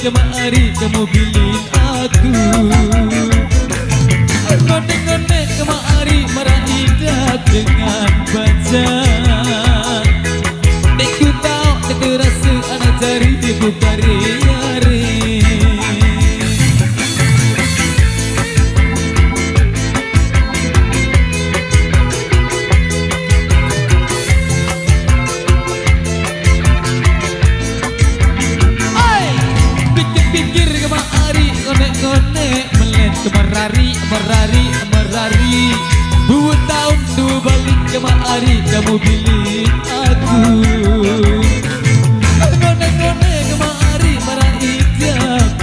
kemari kamu pilih aku. Ngone-ngone kemari meraih dengan baca. Deku tahu, deku rasa anak cari ibu karya-re. Pikir-pikir kemari, ngone-ngone melet kemerari, merari. 2 tahun 2 balik kemari kamu pilih aku. Ngone-ngone kemari meraih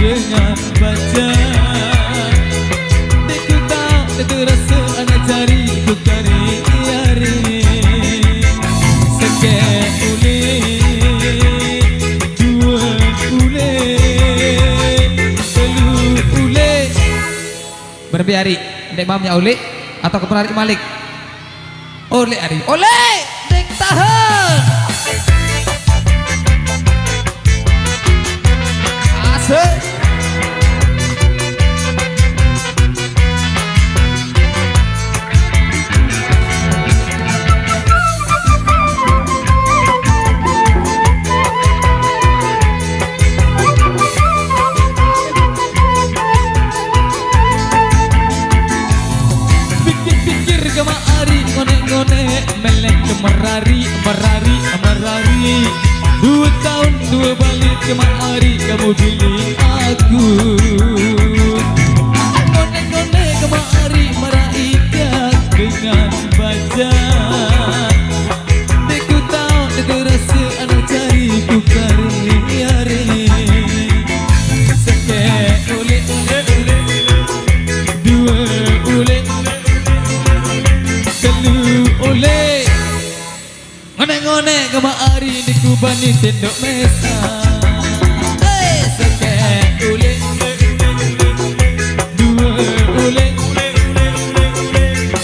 dengan baca. Deku tahu, deku rasa anak cari ku karya-re. Sekek ule, 2 ule, 3 ule. Berapa hari? Dek mamnya ule atau keperari Malik? Ule hari. Ule! Dek tahan! Asik! Pikir-pikir kemari, ngone-ngone melek kemerari, merari. 2 tahun 2 balik kemari kamu pilih aku. Ngone-ngone kemari meraih dengan baca. Deku tahu, deku rasa anak cari ku karya-re. Sekek ule, 2 ule, 3 ule. Ngone-ngone kemari di kubani tendok mesa. Sekek ule, 2 ule,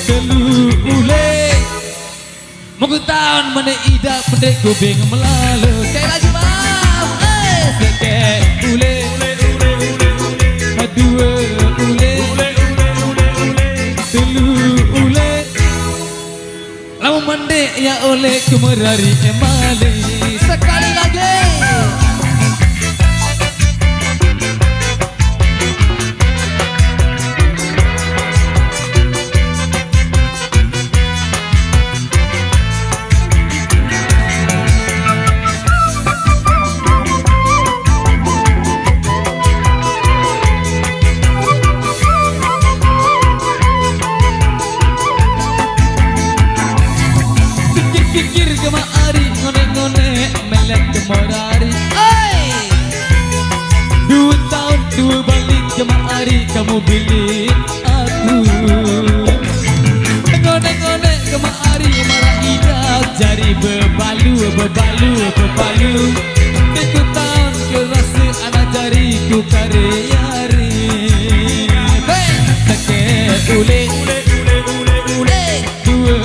3 ule. Mungkin tahun mana idap pendek ku bingung melalu. Sekali lagi maaf. Sekek ule, 2 ule, 3 ule. Lamu mendek ya oleh kemerari emali. Sekali lagi. Pikir kemari, ngone-ngone melek kemerari. 2 tahun 2 balik kemari kamu pilih aku. Ngone-ngone kemari marah idak jari bebalu. Deku tahun ke rasa anak jari ku karya-re. Sekek ule, 2 ule, 3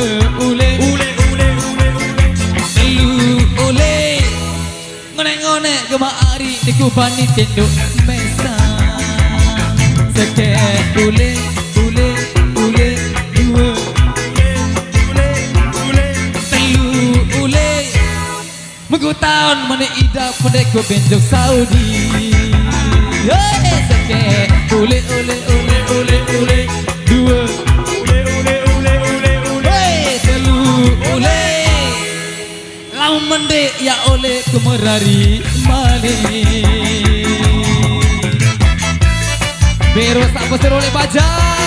ule. Ngone-ngone kemari di kubani tendok mesa. Sekek ule, 2 ule, 3 ule. Minggu tahun mana idap pendek ku benjok Saudi. Sekek ule, 2 ule. Lau mendek ya oleh kemerari mali. Beros tak besar oleh pajak.